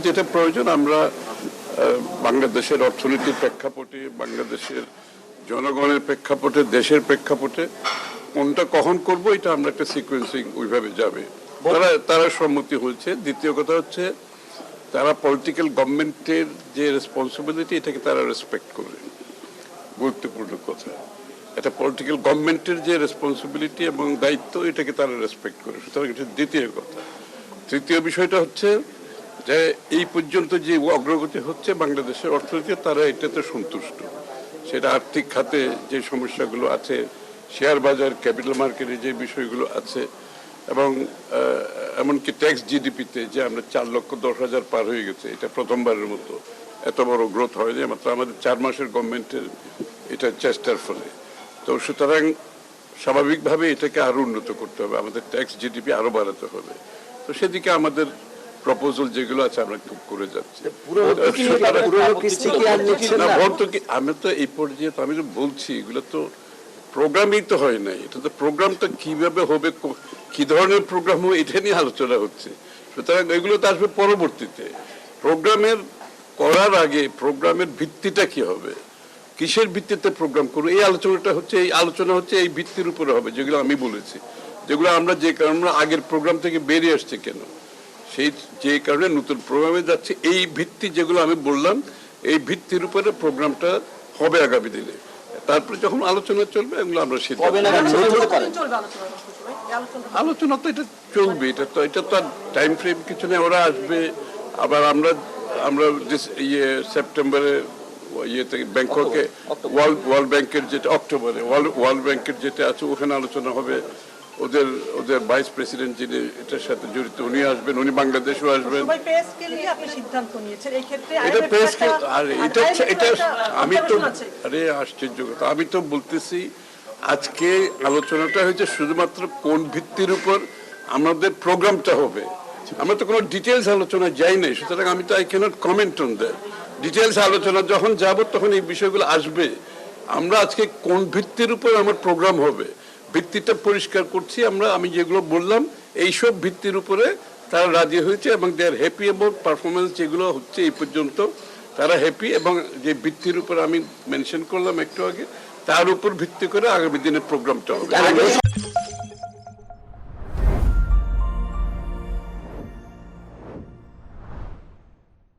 যেটা প্রয়োজন আমরা বাংলাদেশের অর্থনীতির প্রেক্ষাপটে, বাংলাদেশের জনগণের প্রেক্ষাপটে, দেশের প্রেক্ষাপটে কোনটা কখন করব এটা আমরা একটা সিকোয়েন্সিং ওইভাবে যাবে। তারা সম্মতি হয়েছে। দ্বিতীয় কথা হচ্ছে তারা পলিটিক্যাল গভর্নমেন্টের যে রেসপন্সিবিলিটি এটাকে তারা রেসপেক্ট করে, গুরুত্বপূর্ণ কথা। এটা পলিটিক্যাল গভর্নমেন্টের যে রেসপন্সিবিলিটি এবং দায়িত্ব এটাকে তারা রেসপেক্ট করে, সুতরাং এটা দ্বিতীয় কথা। তৃতীয় বিষয়টা হচ্ছে যে এই পর্যন্ত যে অগ্রগতি হচ্ছে বাংলাদেশের অর্থনীতি তারা এটাতে সন্তুষ্ট। সেটা আর্থিক খাতে যে সমস্যাগুলো আছে, শেয়ার বাজার, ক্যাপিটাল মার্কেটে যে বিষয়গুলো আছে, এবং এমনকি ট্যাক্স জিডিপিতে যে আমরা 4,10,000 পার হয়ে গেছে, এটা প্রথমবারের মতো এত বড় গ্রোথ হয়নি, মাত্র আমাদের 4 মাসের গভর্নমেন্টের এটা চেষ্টার ফলে। তো সুতরাং স্বাভাবিকভাবে এটাকে আরো উন্নত করতে হবে, আমাদের ট্যাক্স জিডিপি আরো বাড়াতে হবে। তো সেদিকে আমাদের প্রপোজাল যেগুলো আছে আমরা খুব করে যাচ্ছি। আমি তো এই পর্যায়ে আমি তো বলছি এগুলো তো প্রোগ্রামই তো হয় নাই, এটা তো প্রোগ্রামটা কিভাবে হবে, কি ধরনের প্রোগ্রাম হবে এটা নিয়ে আলোচনা হচ্ছে। সুতরাং এগুলো তো আসবে পরবর্তীতে। প্রোগ্রামের করার আগে প্রোগ্রামের ভিত্তিটা কি হবে, কিসের ভিত্তিতে প্রোগ্রাম করবো, এই আলোচনাটা হচ্ছে, এই আলোচনা হচ্ছে এই ভিত্তির উপরে হবে, যেগুলো আমি বলেছি, যেগুলো আমরা যে কারণে আগের প্রোগ্রাম থেকে বেরিয়ে আসছে কেন, সেই যে কারণে নতুন প্রোগ্রামে যাচ্ছে, এই ভিত্তি যেগুলো আমি বললাম এই ভিত্তির উপরে প্রোগ্রামটা হবে আগামী দিনে। তারপরে যখন আলোচনা চলবে এগুলো আমরা আলোচনা তো এটা চলবে, এটা তো আর টাইম ফ্রেম কিছু নেই। ওরা আসবে আবার আমরা সেপ্টেম্বরে ইয়েতে ব্যাংককে ওয়ার্ল্ড ব্যাংকের যেটা অক্টোবরে ওয়ার্ল্ড ব্যাংকের যেটা আছে ওখানে আলোচনা হবে। ওদের ভাইস প্রেসিডেন্ট যিনি এটার সাথে জড়িত উনি আসবেন, উনি বাংলাদেশেও আসবেন। আশ্চর্য কথা, আমি তো বলতেছি আজকে আলোচনাটা হয়েছে শুধুমাত্র কোন ভিত্তির উপর আমাদের প্রোগ্রামটা হবে, আমরা তো কোনো ডিটেলস আলোচনা যাই নাই। সুতরাং আমি তো I cannot comment on that. Details আলোচনা যখন যাব তখন এই বিষয়গুলো আসবে। আমরা আজকে কোন ভিত্তির উপর আমার প্রোগ্রাম হবে ভিত্তিটা পরিষ্কার করছি আমরা। আমি যেগুলো বললাম এইসব ভিত্তির উপরে তারা রাজি হয়েছে এবং দে আর হ্যাপি অ্যাবাউট পারফরমেন্স যেগুলো হচ্ছে এই পর্যন্ত, তারা হ্যাপি। এবং যে ভিত্তির উপর আমি মেনশন করলাম একটু আগে, তার উপর ভিত্তি করে আগামী দিনের প্রোগ্রামটা হবে।